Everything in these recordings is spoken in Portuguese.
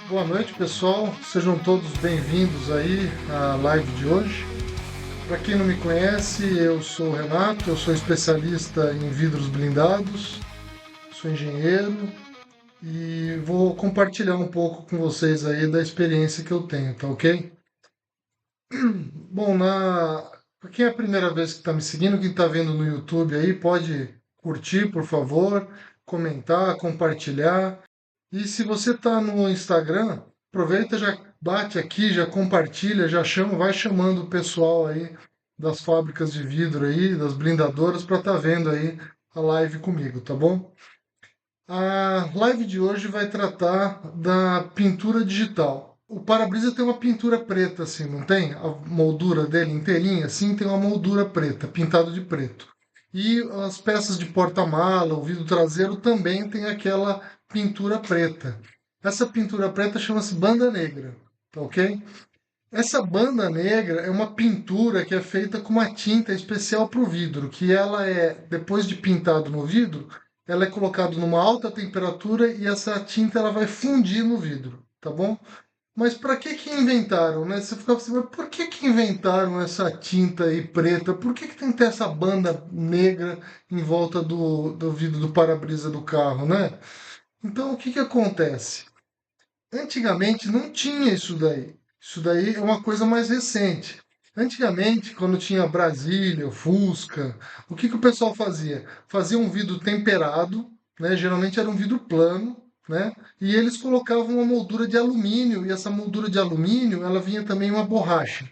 Boa noite, pessoal. Sejam todos bem-vindos aí à live de hoje. Para quem não me conhece, eu sou o Renato, eu sou especialista em vidros blindados, sou engenheiro e vou compartilhar um pouco com vocês aí da experiência que eu tenho, tá ok? Bom, para quem é a primeira vez que está me seguindo, quem está vendo no YouTube aí, pode curtir, por favor, comentar, compartilhar. E se você está no Instagram, aproveita, já bate aqui, já compartilha, já chama, vai chamando o pessoal aí das fábricas de vidro aí, das blindadoras, para estar vendo aí a live comigo, tá bom? A live de hoje vai tratar da pintura digital. O para-brisa tem uma pintura preta, assim, não tem? A moldura dele inteirinha, assim, tem uma moldura preta, pintado de preto. E as peças de porta-mala, o vidro traseiro também tem aquela pintura preta. Essa pintura preta chama-se banda negra, tá ok? Essa banda negra é uma pintura que é feita com uma tinta especial para o vidro, que ela é, depois de pintado no vidro, ela é colocada numa alta temperatura e essa tinta ela vai fundir no vidro, tá bom? Mas para que que inventaram, né? Você ficava assim, mas por que que inventaram essa tinta aí preta? Por que que tem que ter essa banda negra em volta do vidro do para-brisa do carro, né? Então o que que acontece? Antigamente não tinha isso daí. Isso daí é uma coisa mais recente. Antigamente, quando tinha Brasília, Fusca, o que que o pessoal fazia? Fazia um vidro temperado, né? Geralmente era um vidro plano, né? E eles colocavam uma moldura de alumínio, e essa moldura de alumínio, ela vinha também uma borracha.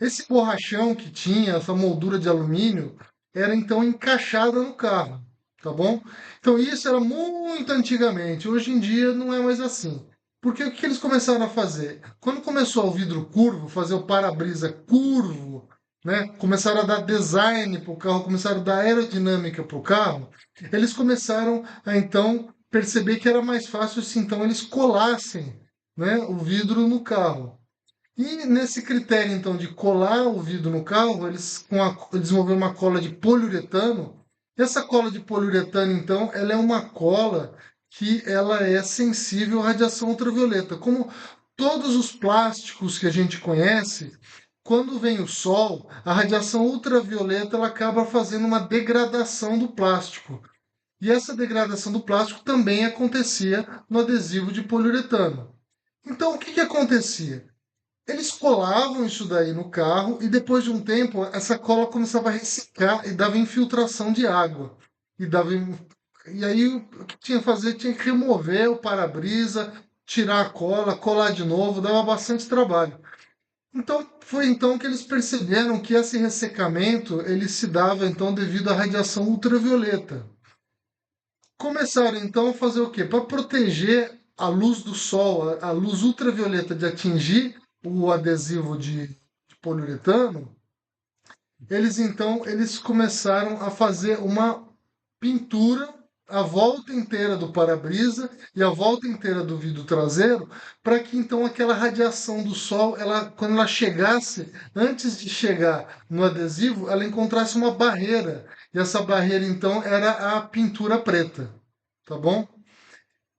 Esse borrachão que tinha, essa moldura de alumínio, era então encaixada no carro, tá bom? Então isso era muito antigamente. Hoje em dia não é mais assim. Porque o que eles começaram a fazer? Quando começou o vidro curvo, fazer o para-brisa curvo, né? Começaram a dar design para o carro, começaram a dar aerodinâmica para o carro. Eles começaram a então perceber que era mais fácil se então eles colassem, né, o vidro no carro. E nesse critério, então, de colar o vidro no carro, eles desenvolveram uma cola de poliuretano. Essa cola de poliuretano, então, ela é uma cola que ela é sensível à radiação ultravioleta. Como todos os plásticos que a gente conhece, quando vem o sol, a radiação ultravioleta ela acaba fazendo uma degradação do plástico. E essa degradação do plástico também acontecia no adesivo de poliuretano. Então, o que que acontecia? Eles colavam isso daí no carro e depois de um tempo essa cola começava a ressecar e dava infiltração de água. E dava e aí o que tinha que fazer? Tinha que remover o para-brisa, tirar a cola, colar de novo, dava bastante trabalho. Então foi então que eles perceberam que esse ressecamento ele se dava então devido à radiação ultravioleta. Começaram então a fazer o quê? Para proteger a luz do sol, a luz ultravioleta de atingir o adesivo de poliuretano, eles começaram a fazer uma pintura a volta inteira do para-brisa e a volta inteira do vidro traseiro, para que então aquela radiação do sol, ela, quando ela chegasse, antes de chegar no adesivo, ela encontrasse uma barreira. E essa barreira então era a pintura preta, tá bom?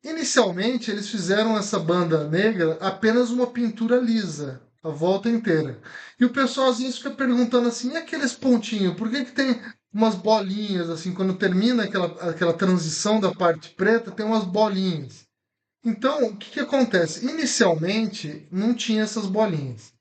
Inicialmente, eles fizeram essa banda negra apenas uma pintura lisa, a volta inteira. E o pessoal às vezes fica perguntando assim, e aqueles pontinhos? Por que que tem umas bolinhas assim, quando termina aquela transição da parte preta, tem umas bolinhas. Então, o que que acontece? Inicialmente, não tinha essas bolinhas.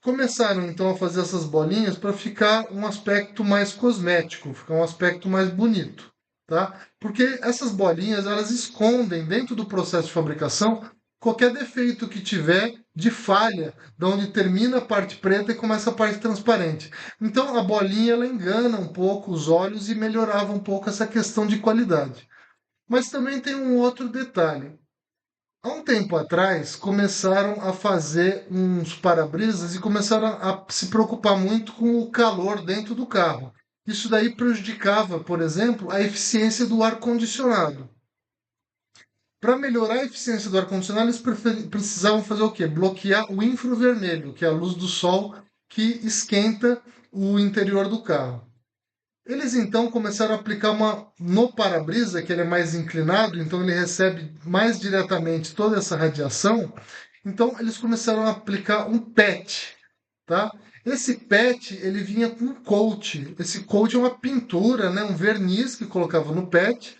Começaram então a fazer essas bolinhas para ficar um aspecto mais cosmético, ficar um aspecto mais bonito, tá? Porque essas bolinhas elas escondem dentro do processo de fabricação qualquer defeito que tiver de falha, de onde termina a parte preta e começa a parte transparente. Então a bolinha ela engana um pouco os olhos e melhorava um pouco essa questão de qualidade. Mas também tem um outro detalhe. Há um tempo atrás, começaram a fazer uns para-brisas e começaram a se preocupar muito com o calor dentro do carro. Isso daí prejudicava, por exemplo, a eficiência do ar-condicionado. Para melhorar a eficiência do ar-condicionado, eles precisavam fazer o quê? Bloquear o infravermelho, que é a luz do sol que esquenta o interior do carro. Eles então começaram a aplicar uma no para-brisa, que ele é mais inclinado, então ele recebe mais diretamente toda essa radiação. Então eles começaram a aplicar um PET, tá? Esse PET, ele vinha com um coat. Esse coat é uma pintura, né, um verniz que colocava no PET,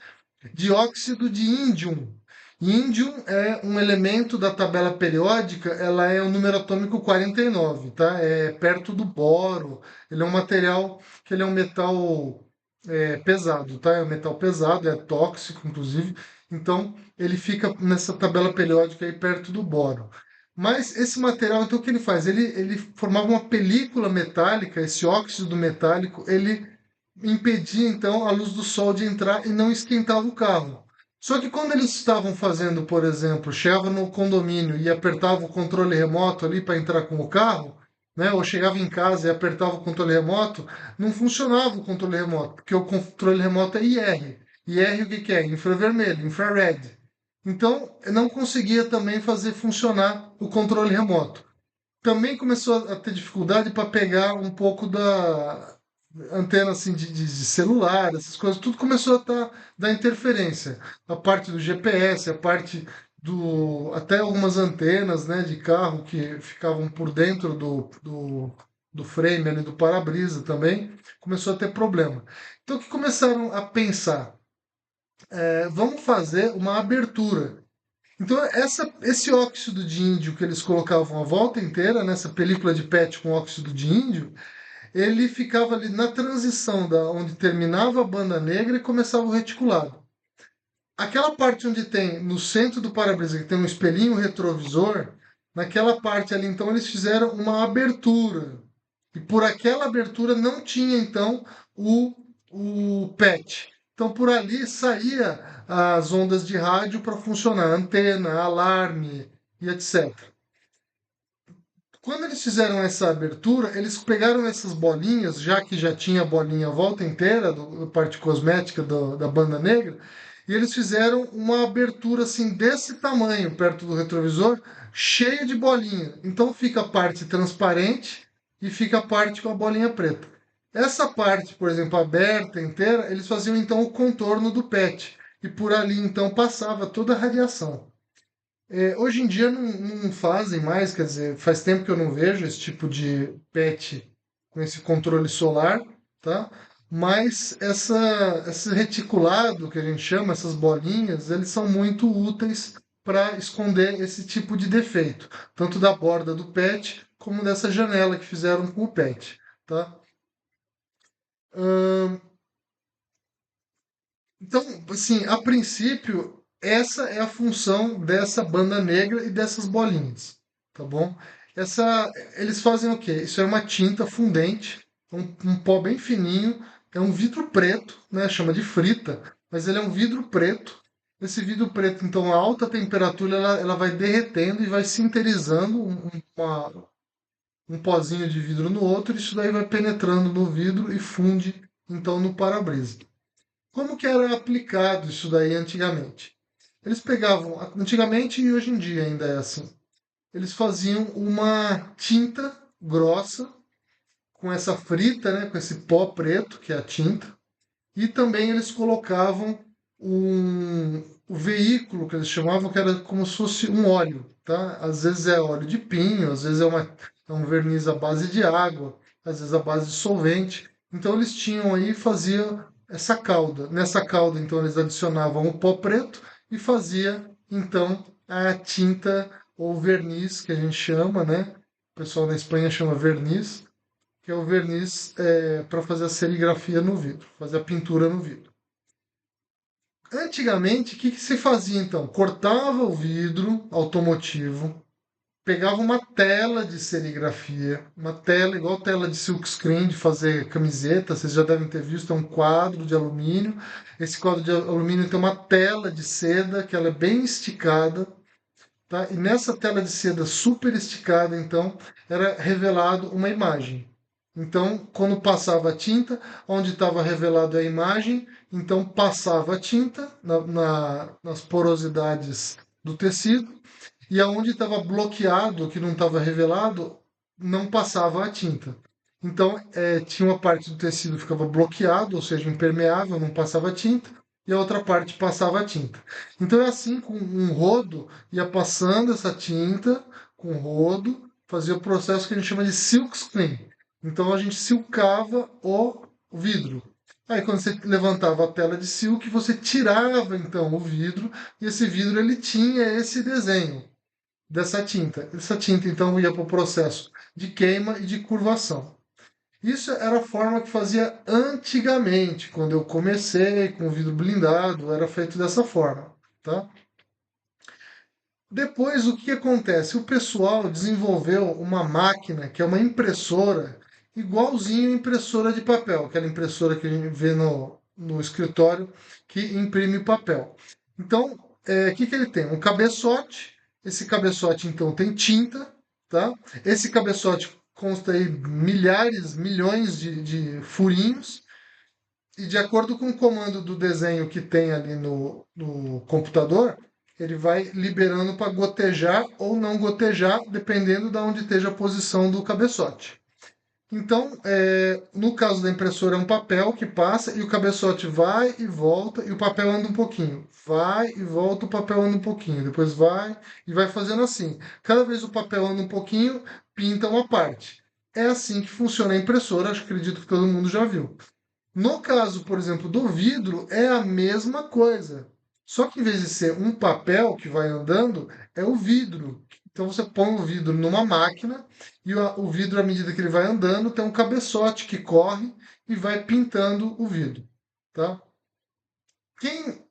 dióxido de índium. Índium é um elemento da tabela periódica, ela é o número atômico 49, tá? É perto do boro. Ele é um material que ele é um metal pesado, tá? É um metal pesado, é tóxico, inclusive. Então, ele fica nessa tabela periódica aí perto do boro. Mas esse material, então, o que ele faz? Ele formava uma película metálica, esse óxido metálico, ele impedia, então, a luz do sol de entrar e não esquentava o carro. Só que quando eles estavam fazendo, por exemplo, chegava no condomínio e apertava o controle remoto ali para entrar com o carro, né? Ou chegava em casa e apertava o controle remoto, não funcionava o controle remoto, porque o controle remoto é IR. IR o que que é? Infravermelho, infrared. Então, eu não conseguia também fazer funcionar o controle remoto. Também começou a ter dificuldade para pegar um pouco da antena assim de celular, essas coisas, tudo começou a dar interferência. A parte do GPS, a parte do até algumas antenas, né, de carro que ficavam por dentro do frame ali do para-brisa também, começou a ter problema. Então, o que começaram a pensar? Vamos fazer uma abertura. Então, esse óxido de índio que eles colocavam a volta inteira, nessa película de PET com óxido de índio, ele ficava ali na transição da onde terminava a banda negra e começava o reticulado. Aquela parte onde tem, no centro do para-brisa, que tem um espelhinho retrovisor, naquela parte ali, então, eles fizeram uma abertura. E por aquela abertura não tinha, então, o PET. Então, por ali saía as ondas de rádio para funcionar, antena, alarme e etc. Quando eles fizeram essa abertura, eles pegaram essas bolinhas, já que já tinha a bolinha a volta inteira, da parte cosmética da banda negra, e eles fizeram uma abertura assim desse tamanho perto do retrovisor, cheia de bolinha. Então fica a parte transparente e fica a parte com a bolinha preta. Essa parte, por exemplo, aberta inteira, eles faziam então o contorno do PET. E por ali então passava toda a radiação. Hoje em dia não fazem mais, quer dizer, faz tempo que eu não vejo esse tipo de PET com esse controle solar, tá? Mas esse reticulado que a gente chama, essas bolinhas, eles são muito úteis para esconder esse tipo de defeito, tanto da borda do PET como dessa janela que fizeram com o PET, tá? Ahn, Então, assim, a princípio, essa é a função dessa banda negra e dessas bolinhas, tá bom? Eles fazem o quê? Isso é uma tinta fundente, um pó bem fininho, é um vidro preto, né? Chama de frita, mas ele é um vidro preto. Esse vidro preto, então, a alta temperatura, ela vai derretendo e vai sinterizando um pozinho de vidro no outro, e isso daí vai penetrando no vidro e funde, então, no para-brisa. Como que era aplicado isso daí antigamente? Eles pegavam, antigamente e hoje em dia ainda é assim, eles faziam uma tinta grossa com essa frita, né, com esse pó preto, que é a tinta, e também eles colocavam o veículo que eles chamavam, que era como se fosse um óleo, tá? Às vezes é óleo de pinho, às vezes é um verniz à base de água, às vezes à base de solvente. Então eles tinham aí, faziam essa calda. Nessa calda, então, eles adicionavam o pó preto e fazia, então, a tinta ou verniz, que a gente chama, né? O pessoal na Espanha chama verniz, que é o verniz para fazer a serigrafia no vidro, fazer a pintura no vidro. Antigamente, o que se fazia então? Cortava o vidro automotivo, pegava uma tela de serigrafia, uma tela igual tela de silkscreen de fazer camiseta, vocês já devem ter visto, é um quadro de alumínio. Esse quadro de alumínio tem uma tela de seda que ela é bem esticada, tá? E nessa tela de seda super esticada, então, era revelado uma imagem. Então, quando passava a tinta, onde estava revelado a imagem, então passava a tinta nas porosidades do tecido, e aonde estava bloqueado, que não estava revelado, não passava a tinta. Então, tinha uma parte do tecido que ficava bloqueado, ou seja, impermeável, não passava tinta, e a outra parte passava tinta. Então, é assim, com um rodo, ia passando essa tinta com o rodo, fazia o processo que a gente chama de silk screen. Então, a gente silcava o vidro. Aí, quando você levantava a tela de silk, você tirava, então, o vidro, e esse vidro ele tinha esse desenho dessa tinta. Essa tinta, então, ia para o processo de queima e de curvação. Isso era a forma que fazia antigamente, quando eu comecei com o vidro blindado, era feito dessa forma, tá? Depois, o que acontece? O pessoal desenvolveu uma máquina que é uma impressora, igualzinho a impressora de papel, aquela impressora que a gente vê no escritório que imprime papel. Então, que ele tem? Um cabeçote. Esse cabeçote, então, tem tinta, tá? Esse cabeçote consta aí milhares, milhões de furinhos. E de acordo com o comando do desenho que tem ali no computador, ele vai liberando para gotejar ou não gotejar, dependendo de onde esteja a posição do cabeçote. Então, no caso da impressora, é um papel que passa e o cabeçote vai e volta e o papel anda um pouquinho. Vai e volta, o papel anda um pouquinho. Depois vai e vai fazendo assim. Cada vez o papel anda um pouquinho, pinta uma parte. É assim que funciona a impressora, acho que acredito que todo mundo já viu. No caso, por exemplo, do vidro, é a mesma coisa. Só que em vez de ser um papel que vai andando, é o vidro. Então você põe o vidro numa máquina e o vidro, à medida que ele vai andando, tem um cabeçote que corre e vai pintando o vidro, tá? Quem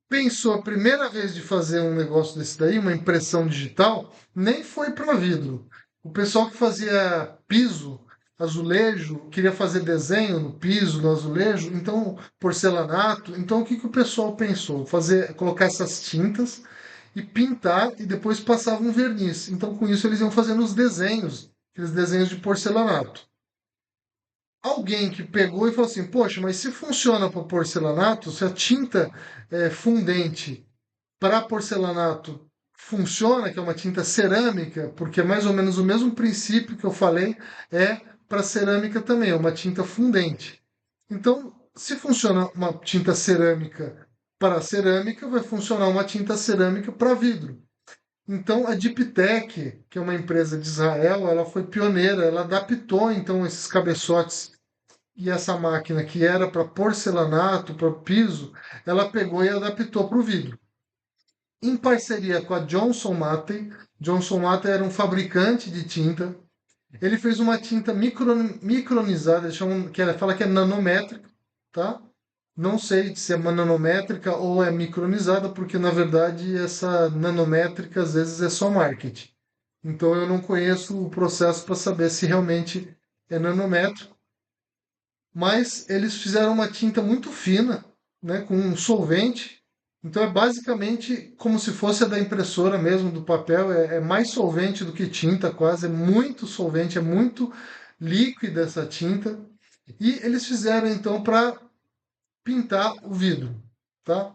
pensou a primeira vez de fazer um negócio desse daí, uma impressão digital, nem foi para vidro. O pessoal que fazia piso, azulejo, queria fazer desenho no piso, no azulejo, então porcelanato. Então o que que o pessoal pensou? Fazer, colocar essas tintas e pintar e depois passava um verniz. Então com isso eles iam fazendo os desenhos, aqueles desenhos de porcelanato. Alguém que pegou e falou assim: poxa, mas se funciona para porcelanato, se a tinta fundente para porcelanato funciona, que é uma tinta cerâmica, porque é mais ou menos o mesmo princípio que eu falei é para cerâmica também, é uma tinta fundente. Então, se funciona uma tinta cerâmica para cerâmica, vai funcionar uma tinta cerâmica para vidro. Então, a Diptech, que é uma empresa de Israel, ela foi pioneira, ela adaptou então esses cabeçotes e essa máquina que era para porcelanato, para piso, ela pegou e adaptou para o vidro em parceria com a Johnson Matthey. Johnson Matthey era um fabricante de tinta. Ele fez uma tinta micronizada, que ela fala que é nanométrica, tá? Não sei se é uma nanométrica ou é micronizada, porque na verdade essa nanométrica às vezes é só marketing. Então eu não conheço o processo para saber se realmente é nanométrico, mas eles fizeram uma tinta muito fina, né, com um solvente. Então é basicamente como se fosse a da impressora mesmo, do papel. É mais solvente do que tinta, quase. É muito solvente, é muito líquida essa tinta. E eles fizeram então para pintar o vidro, tá?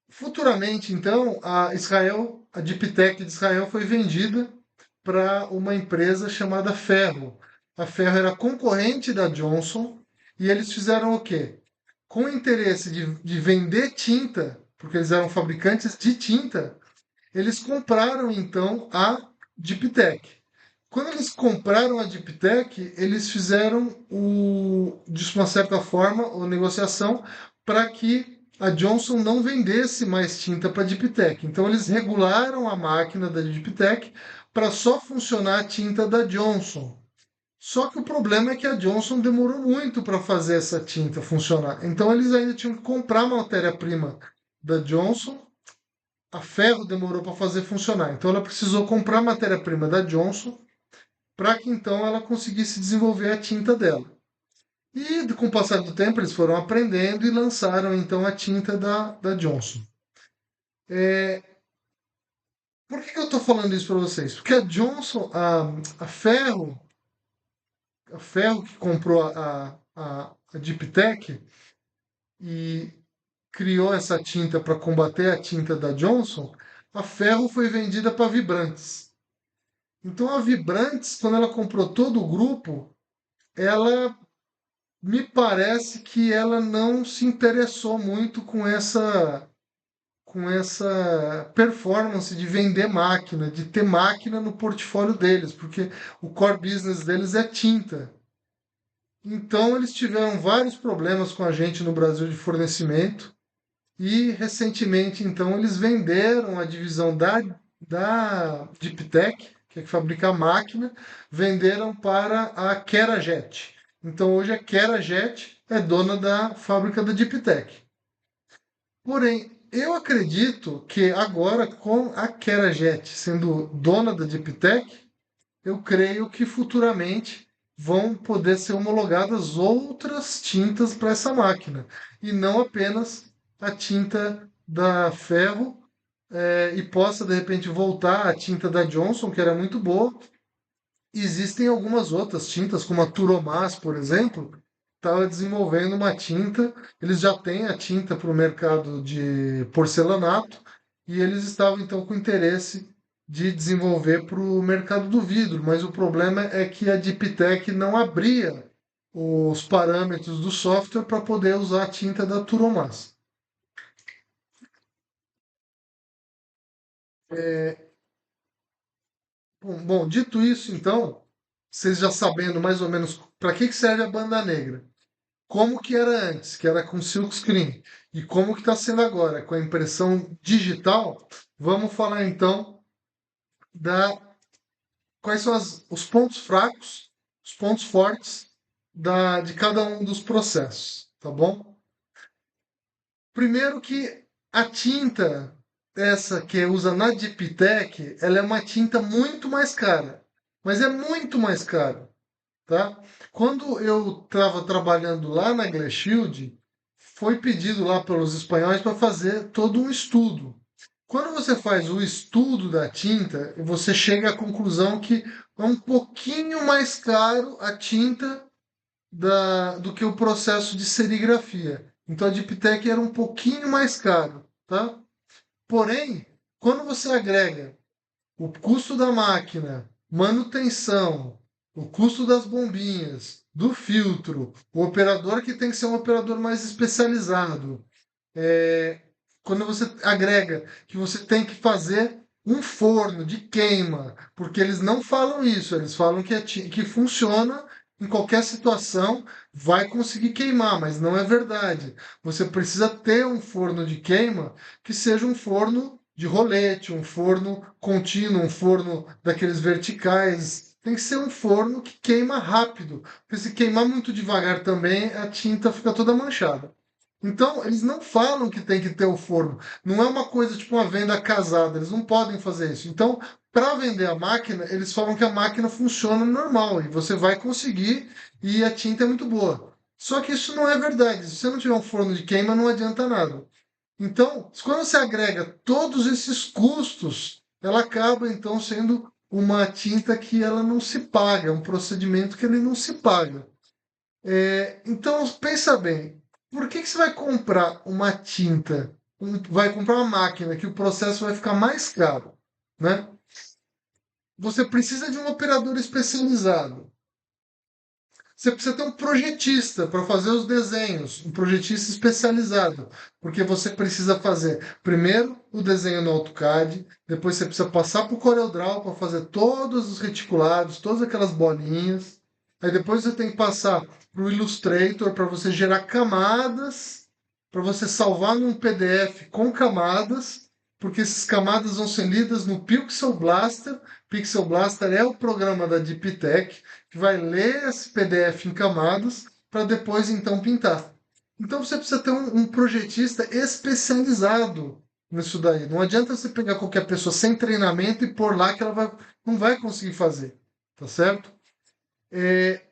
Futuramente, então, a Diptech de Israel foi vendida para uma empresa chamada Ferro. A Ferro era concorrente da Johnson e eles fizeram o quê? Com o interesse de vender tinta, porque eles eram fabricantes de tinta, eles compraram então a Diptech. Quando eles compraram a Diptech, eles fizeram de uma certa forma, a negociação para que a Johnson não vendesse mais tinta para a Diptech. Então eles regularam a máquina da Diptech para só funcionar a tinta da Johnson. Só que o problema é que a Johnson demorou muito para fazer essa tinta funcionar. Então eles ainda tinham que comprar matéria-prima da Johnson. A Ferro demorou para fazer funcionar. Então ela precisou comprar matéria-prima da Johnson para que então ela conseguisse desenvolver a tinta dela. E com o passar do tempo eles foram aprendendo e lançaram então a tinta da Johnson. É, por que eu estou falando isso para vocês? Porque a Johnson, a Ferro que comprou a Deep Tech e criou essa tinta para combater a tinta da Johnson, a Ferro foi vendida para Vibrantes. Então a Vibrantes, quando ela comprou todo o grupo, ela me parece que ela não se interessou muito com essa performance de vender máquina, de ter máquina no portfólio deles, porque o core business deles é tinta. Então eles tiveram vários problemas com a gente no Brasil de fornecimento e recentemente então eles venderam a divisão da Deeptech, que é que fabrica a máquina, venderam para a Kerajet. Então hoje a Kerajet é dona da fábrica da Deeptech. Porém, eu acredito que agora, com a Kerajet sendo dona da Deeptech, eu creio que futuramente vão poder ser homologadas outras tintas para essa máquina, e não apenas a tinta da Ferro, e possa de repente voltar a tinta da Johnson, que era muito boa. Existem algumas outras tintas, como a Turomaz, por exemplo, estava desenvolvendo uma tinta. Eles já têm a tinta para o mercado de porcelanato e eles estavam então com interesse de desenvolver para o mercado do vidro, mas o problema é que a Deeptech não abria os parâmetros do software para poder usar a tinta da Turomaz. Bom, dito isso, então, vocês já sabendo mais ou menos para que serve a banda negra, como que era antes, que era com silkscreen, e como que está sendo agora, com a impressão digital, vamos falar então da quais são os pontos fracos, os pontos fortes de cada um dos processos, tá bom? Primeiro que a tinta, essa que usa na Deeptech, ela é uma tinta muito mais cara, mas é muito mais cara, tá? Quando eu estava trabalhando lá na Glass Shield, foi pedido lá pelos espanhóis para fazer todo um estudo. Quando você faz o estudo da tinta, você chega à conclusão que é um pouquinho mais caro a tinta do que o processo de serigrafia. Então a Deeptech era um pouquinho mais caro, tá? Porém, quando você agrega o custo da máquina, manutenção, o custo das bombinhas, do filtro, o operador que tem que ser um operador mais especializado. É, quando você agrega que você tem que fazer um forno de queima, porque eles não falam isso, eles falam que funciona em qualquer situação, vai conseguir queimar, mas não é verdade. Você precisa ter um forno de queima que seja um forno de rolete, um forno contínuo, um forno daqueles verticais. Tem que ser um forno que queima rápido, porque se queimar muito devagar também, a tinta fica toda manchada. Então, eles não falam que tem que ter o forno. Não é uma coisa tipo uma venda casada. Eles não podem fazer isso. Então, para vender a máquina, eles falam que a máquina funciona normal e você vai conseguir e a tinta é muito boa. Só que isso não é verdade. Se você não tiver um forno de queima, não adianta nada. Então, quando você agrega todos esses custos, ela acaba então sendo uma tinta que ela não se paga, é um procedimento que ele não se paga. Então, pensa bem, por que que você vai comprar uma tinta, vai comprar uma máquina que o processo vai ficar mais caro, né? Você precisa de um operador especializado. Você precisa ter um projetista para fazer os desenhos, um projetista especializado, porque você precisa fazer primeiro o desenho no AutoCAD, depois você precisa passar para o CorelDRAW para fazer todos os reticulados, todas aquelas bolinhas. Aí depois você tem que passar para o Illustrator para você gerar camadas, para você salvar num PDF com camadas, porque essas camadas vão ser lidas no Pixel Blaster. Pixel Blaster é o programa da Deeptech que vai ler esse PDF em camadas para depois então pintar. Então você precisa ter um projetista especializado nisso daí. Não adianta você pegar qualquer pessoa sem treinamento e pôr lá que não vai conseguir fazer, tá certo?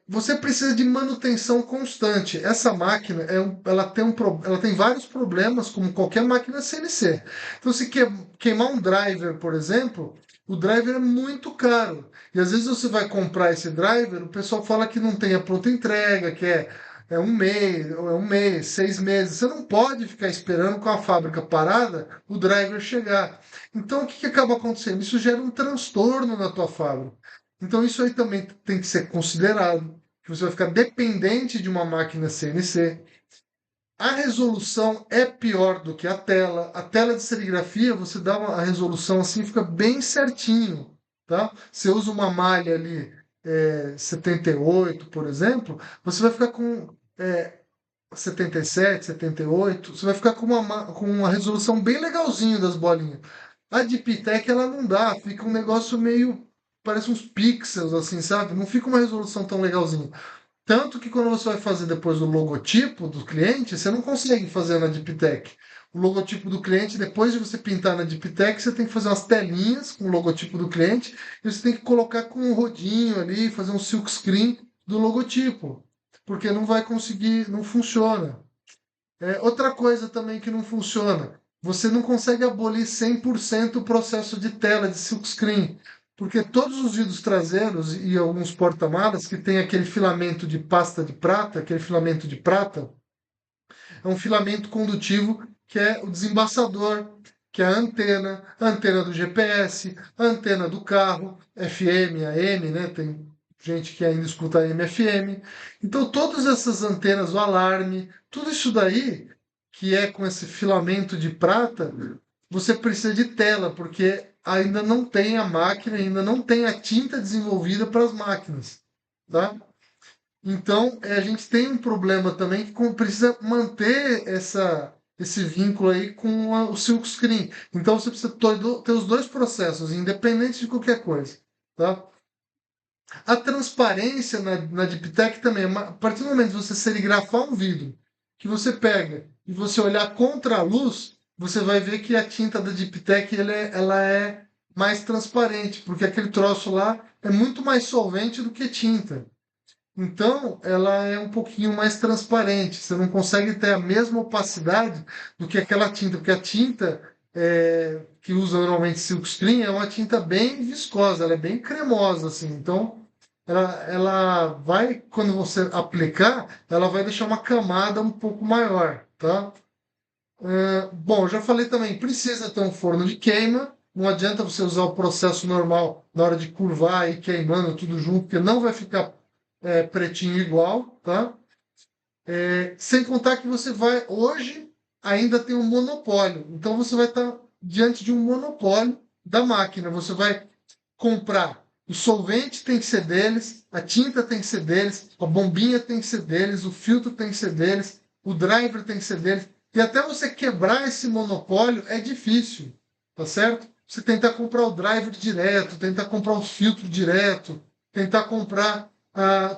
Você precisa de manutenção constante. Essa máquina ela tem vários problemas, como qualquer máquina CNC. Então, se queimar um driver, por exemplo, o driver é muito caro. E às vezes você vai comprar esse driver, o pessoal fala que não tem a pronta entrega, que é é um mês, 6 meses. Você não pode ficar esperando com a fábrica parada o driver chegar. Então, o que que acaba acontecendo? Isso gera um transtorno na tua fábrica. Então, isso aí também tem que ser considerado, que você vai ficar dependente de uma máquina CNC. A resolução é pior do que a tela. A tela de serigrafia, você dá a resolução assim, fica bem certinho, tá? Você usa uma malha ali 78, por exemplo, você vai ficar com 77, 78, você vai ficar com uma resolução bem legalzinho das bolinhas. A de Pitec, ela não dá, fica um negócio meio, parece uns pixels assim, sabe? Não fica uma resolução tão legalzinha. Tanto que quando você vai fazer depois o logotipo do cliente, você não consegue fazer na Deep Tech. O logotipo do cliente, depois de você pintar na Deep Tech, você tem que fazer umas telinhas com o logotipo do cliente e você tem que colocar com um rodinho ali, fazer um silk screen do logotipo, porque não vai conseguir, não funciona. Outra coisa também que não funciona, você não consegue abolir 100% o processo de tela de silkscreen, porque todos os vidros traseiros e alguns porta-malas que tem aquele filamento de pasta de prata, aquele filamento de prata, é um filamento condutivo que é o desembaçador, que é a antena do GPS, a antena do carro, FM, AM, né? Tem gente que ainda escuta AM, FM. Então, todas essas antenas, o alarme, tudo isso daí, que é com esse filamento de prata, você precisa de tela, porque ainda não tem a máquina, ainda não tem a tinta desenvolvida para as máquinas, tá? Então, a gente tem um problema também que precisa manter esse vínculo aí com o silkscreen. Então, você precisa ter os dois processos, independente de qualquer coisa, tá? A transparência na Deep Tech também, a partir do momento que você serigrafar um vidro, que você pega e você olhar contra a luz, você vai ver que a tinta da Deep Tech ela é mais transparente, porque aquele troço lá é muito mais solvente do que tinta. Então, ela é um pouquinho mais transparente. Você não consegue ter a mesma opacidade do que aquela tinta, porque a tinta que usa normalmente silkscreen é uma tinta bem viscosa, ela é bem cremosa, assim. Então, ela vai, quando você aplicar, ela vai deixar uma camada um pouco maior, tá? Bom, eu já falei também, precisa ter um forno de queima. Não adianta você usar o processo normal na hora de curvar e queimando tudo junto, porque não vai ficar pretinho igual, tá? Sem contar que você vai, hoje, ainda tem um monopólio. Então você vai estar diante de um monopólio da máquina. Você vai comprar. O solvente tem que ser deles, a tinta tem que ser deles, a bombinha tem que ser deles, o filtro tem que ser deles, o driver tem que ser deles. E até você quebrar esse monopólio é difícil, tá certo? Você tentar comprar o driver direto, tentar comprar o filtro direto, tentar comprar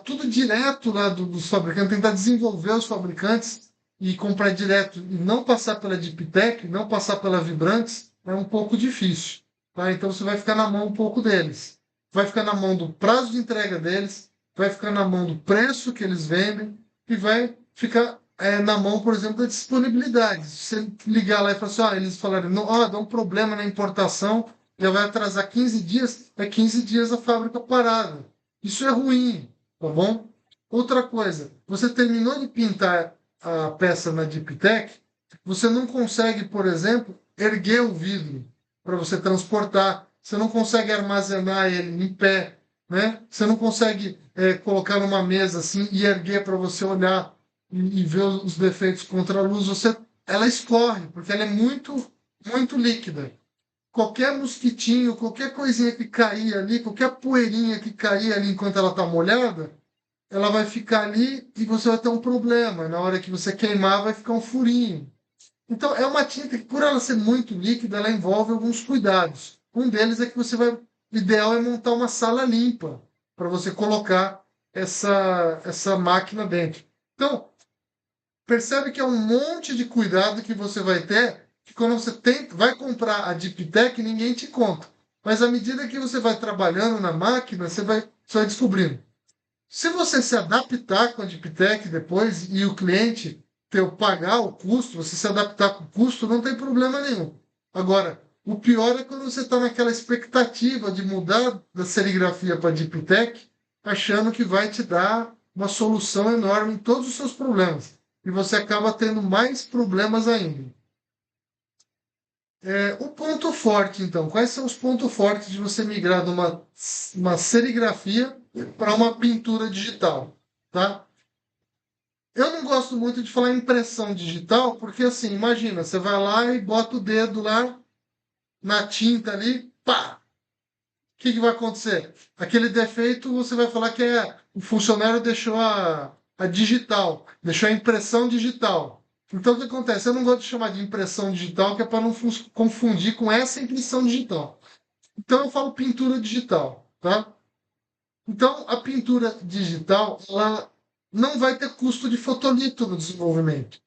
tudo direto lá dos fabricantes, tentar desenvolver os fabricantes e comprar direto e não passar pela Deep Tech, não passar pela Vibrantes, é um pouco difícil. Tá? Então você vai ficar na mão um pouco deles. Vai ficar na mão do prazo de entrega deles, vai ficar na mão do preço que eles vendem e vai ficar na mão, por exemplo, da disponibilidade. Se você ligar lá e falar assim, eles falarem, não, dá um problema na importação, já vai atrasar 15 dias, é 15 dias a fábrica parada. Isso é ruim, tá bom? Outra coisa, você terminou de pintar a peça na Deep Tech, você não consegue, por exemplo, erguer o vidro para você transportar. Você não consegue armazenar ele em pé, né? Você não consegue colocar numa mesa assim e erguer para você olhar e ver os defeitos contra a luz. Ela escorre porque ela é muito, muito líquida. Qualquer mosquitinho, qualquer coisinha que cair ali, qualquer poeirinha que cair ali enquanto ela está molhada, ela vai ficar ali e você vai ter um problema. Na hora que você queimar, vai ficar um furinho. Então, é uma tinta que, por ela ser muito líquida, ela envolve alguns cuidados. Um deles é que o ideal é montar uma sala limpa para você colocar essa máquina dentro. Então, percebe que é um monte de cuidado que você vai ter, que quando você vai comprar a Deep Tech, ninguém te conta. Mas à medida que você vai trabalhando na máquina, você vai descobrindo. Se você se adaptar com a Deep Tech depois e o cliente pagar o custo, você se adaptar com o custo, não tem problema nenhum. Agora, o pior é quando você está naquela expectativa de mudar da serigrafia para Deep Tech, achando que vai te dar uma solução enorme em todos os seus problemas. E você acaba tendo mais problemas ainda. O ponto forte, então. Quais são os pontos fortes de você migrar de uma serigrafia para uma pintura digital? Tá? Eu não gosto muito de falar impressão digital, porque assim, imagina, você vai lá e bota o dedo lá na tinta ali, pá! O que vai acontecer? Aquele defeito você vai falar que o funcionário deixou a digital, deixou a impressão digital. Então o que acontece? Eu não gosto de chamar de impressão digital, que é para não confundir com essa impressão digital. Então eu falo pintura digital, tá? Então a pintura digital, ela não vai ter custo de fotolito no desenvolvimento.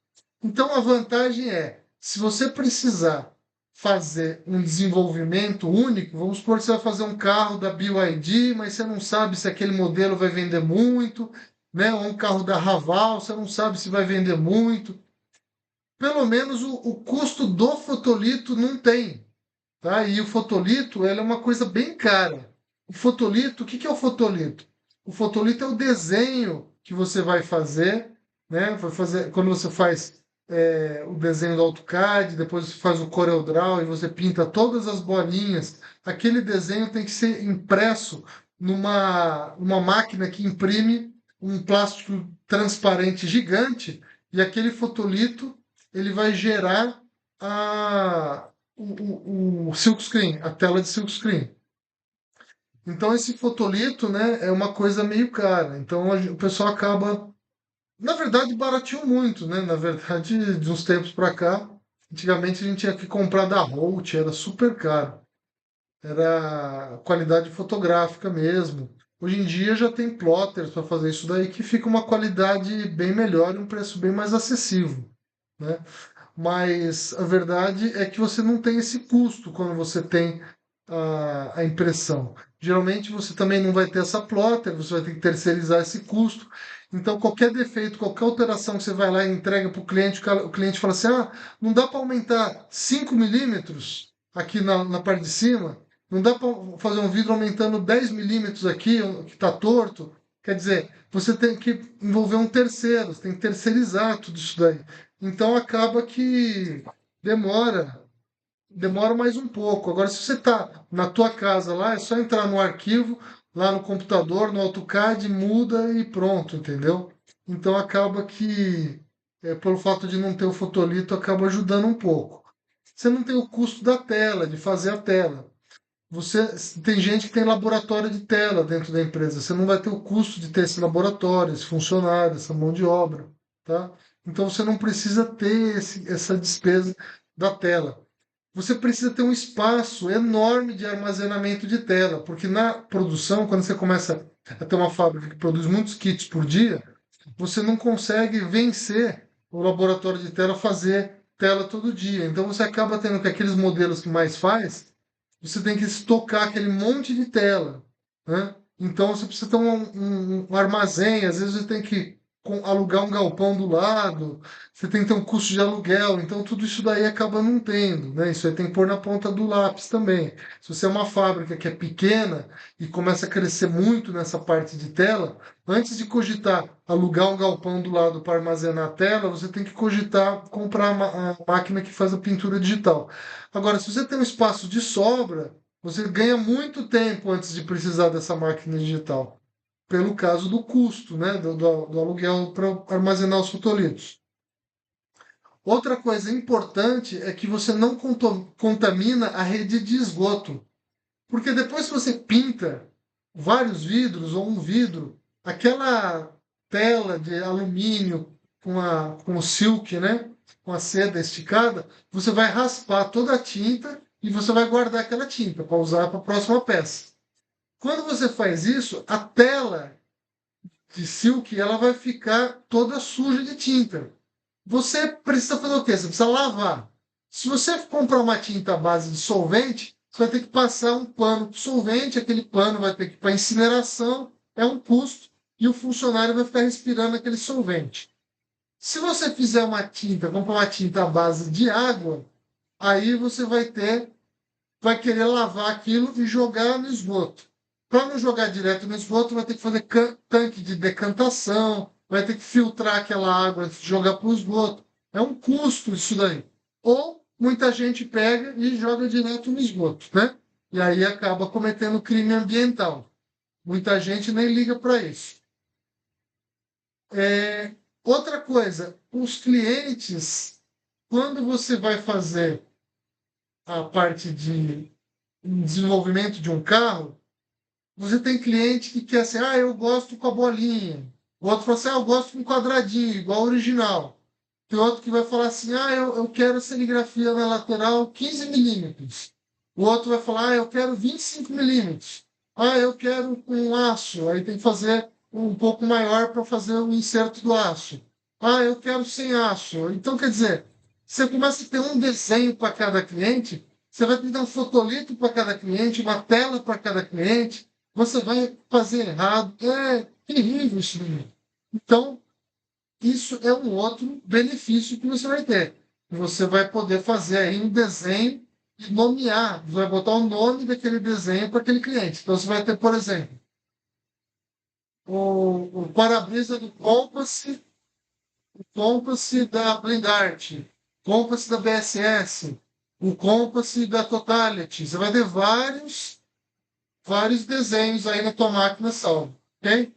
Então a vantagem é, se você precisar fazer um desenvolvimento único, vamos supor que você vai fazer um carro da BYD, mas você não sabe se aquele modelo vai vender muito, né? Ou um carro da Raval, você não sabe se vai vender muito. Pelo menos o custo do fotolito não tem, tá? E o fotolito, ela é uma coisa bem cara. O fotolito, o que que é o fotolito? O fotolito é o desenho que você vai fazer, né? Vai fazer, quando você faz o desenho do AutoCAD, depois você faz o CorelDRAW e você pinta todas as bolinhas. Aquele desenho tem que ser impresso numa máquina que imprime um plástico transparente gigante e aquele fotolito ele vai gerar o silkscreen, a tela de silkscreen. Então esse fotolito, né, é uma coisa meio cara. Então o pessoal acaba, na verdade, barateou muito, né? Na verdade, de uns tempos para cá, antigamente a gente tinha que comprar da Holt, era super caro. Era qualidade fotográfica mesmo. Hoje em dia já tem plotters para fazer isso daí que fica uma qualidade bem melhor e um preço bem mais acessível, né? Mas a verdade é que você não tem esse custo quando você tem a impressão. Geralmente você também não vai ter essa plotter, você vai ter que terceirizar esse custo. Então, qualquer defeito, qualquer alteração que você vai lá e entrega para o cliente, o cliente fala assim: ah, não dá para aumentar 5 milímetros aqui na parte de cima? Não dá para fazer um vidro aumentando 10 milímetros aqui, que está torto? Quer dizer, você tem que envolver um terceiro, você tem que terceirizar tudo isso daí. Então acaba que demora, demora mais um pouco. Agora, se você está na tua casa lá, é só entrar no arquivo, lá no computador, no AutoCAD, muda e pronto, entendeu? Então acaba que, pelo fato de não ter o fotolito, acaba ajudando um pouco. Você não tem o custo da tela, de fazer a tela. Você tem gente que tem laboratório de tela dentro da empresa. Você não vai ter o custo de ter esse laboratório, esse funcionário, essa mão de obra, tá? Então você não precisa ter essa despesa da tela. Você precisa ter um espaço enorme de armazenamento de tela, porque na produção, quando você começa a ter uma fábrica que produz muitos kits por dia, você não consegue vencer o laboratório de tela fazer tela todo dia. Então você acaba tendo que aqueles modelos que mais faz você tem que estocar aquele monte de tela, né? Então você precisa ter um armazém, às vezes você tem que alugar um galpão do lado, você tem que ter um custo de aluguel, então tudo isso daí acaba não tendo, né? Isso aí tem que pôr na ponta do lápis também. Se você é uma fábrica que é pequena e começa a crescer muito nessa parte de tela, antes de cogitar alugar um galpão do lado para armazenar a tela, você tem que cogitar comprar a máquina que faz a pintura digital. Agora, se você tem um espaço de sobra, você ganha muito tempo antes de precisar dessa máquina digital, pelo caso do custo, né, do aluguel para armazenar os fotolitos. Outra coisa importante é que você não contamina a rede de esgoto, porque depois que você pinta vários vidros ou um vidro, aquela tela de alumínio com o silk, né? Com a seda esticada, você vai raspar toda a tinta e você vai guardar aquela tinta para usar para a próxima peça. Quando você faz isso, a tela de silk ela vai ficar toda suja de tinta. Você precisa fazer o quê? Você precisa lavar. Se você comprar uma tinta à base de solvente, você vai ter que passar um pano de solvente, aquele pano vai ter que ir para incineração, é um custo, e o funcionário vai ficar respirando aquele solvente. Se você fizer uma tinta, comprar uma tinta à base de água, aí você vai querer lavar aquilo e jogar no esgoto. Para não jogar direto no esgoto, vai ter que fazer tanque de decantação, vai ter que filtrar aquela água antes de jogar para o esgoto. É um custo isso daí. Ou muita gente pega e joga direto no esgoto, né? E aí acaba cometendo crime ambiental. Muita gente nem liga para isso. Outra coisa, os clientes, quando você vai fazer a parte de desenvolvimento de um carro, você tem cliente que quer assim, eu gosto com a bolinha. O outro fala assim, eu gosto com quadradinho, igual o original. Tem outro que vai falar assim, eu quero serigrafia na lateral 15 milímetros. O outro vai falar, eu quero 25 milímetros. Eu quero com aço. Aí tem que fazer um pouco maior para fazer o inserto do aço. Eu quero sem aço. Então, quer dizer, você começa a ter um desenho para cada cliente, você vai ter um fotolito para cada cliente, uma tela para cada cliente, você vai fazer errado. É terrível isso. Então, isso é um outro benefício que você vai ter. Você vai poder fazer aí um desenho e nomear, vai botar o nome daquele desenho para aquele cliente. Então você vai ter, por exemplo, o para-brisa do Compass, o Compass da Blindart, o Compass da BSS, o Compass da Totality. Você vai ter vários desenhos aí na tua máquina salva, ok?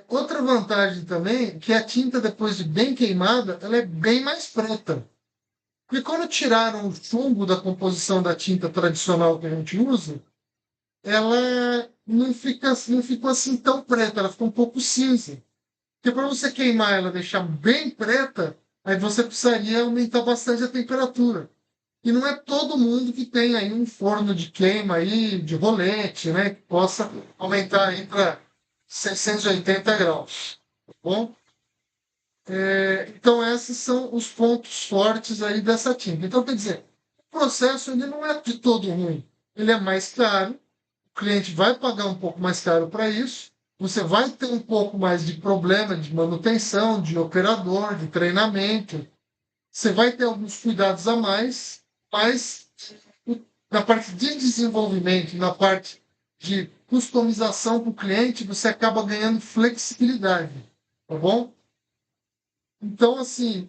Outra vantagem também, que a tinta, depois de bem queimada, ela é bem mais preta. Porque quando tiraram o chumbo da composição da tinta tradicional que a gente usa, ela não ficou assim tão preta, ela ficou um pouco cinza. Porque para você queimar ela, deixar bem preta, aí você precisaria aumentar bastante a temperatura. E não é todo mundo que tem aí um forno de queima aí, de rolete, né? Que possa aumentar aí para 680 graus. Tá bom? Então, esses são os pontos fortes aí dessa tinta. Então, quer dizer, o processo ele não é de todo ruim. Ele é mais caro, o cliente vai pagar um pouco mais caro para isso, você vai ter um pouco mais de problema de manutenção, de operador, de treinamento, você vai ter alguns cuidados a mais, mas na parte de desenvolvimento, na parte de customização para o cliente, você acaba ganhando flexibilidade, tá bom? Então, assim,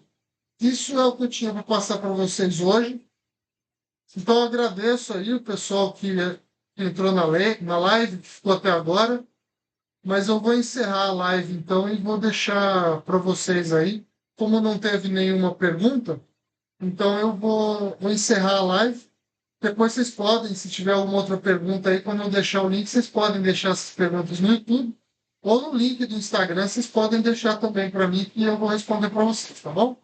isso é o que eu tinha para passar para vocês hoje. Então, eu agradeço aí o pessoal que entrou na live, que ficou até agora. Mas eu vou encerrar a live então e vou deixar para vocês aí. Como não teve nenhuma pergunta, então vou encerrar a live. Depois vocês podem, se tiver alguma outra pergunta aí, quando eu deixar o link, vocês podem deixar essas perguntas no YouTube ou no link do Instagram, vocês podem deixar também para mim que eu vou responder para vocês, tá bom?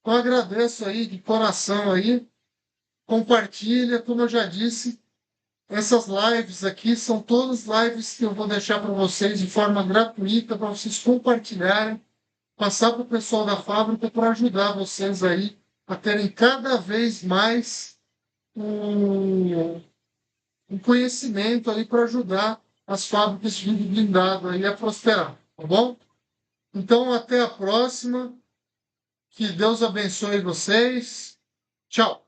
Então, eu agradeço aí de coração aí. Compartilha, como eu já disse, essas lives aqui são todas lives que eu vou deixar para vocês de forma gratuita, para vocês compartilharem, passar para o pessoal da fábrica para ajudar vocês aí a terem cada vez mais um conhecimento aí para ajudar as fábricas de vidro blindado aí a prosperar, tá bom? Então, até a próxima. Que Deus abençoe vocês. Tchau.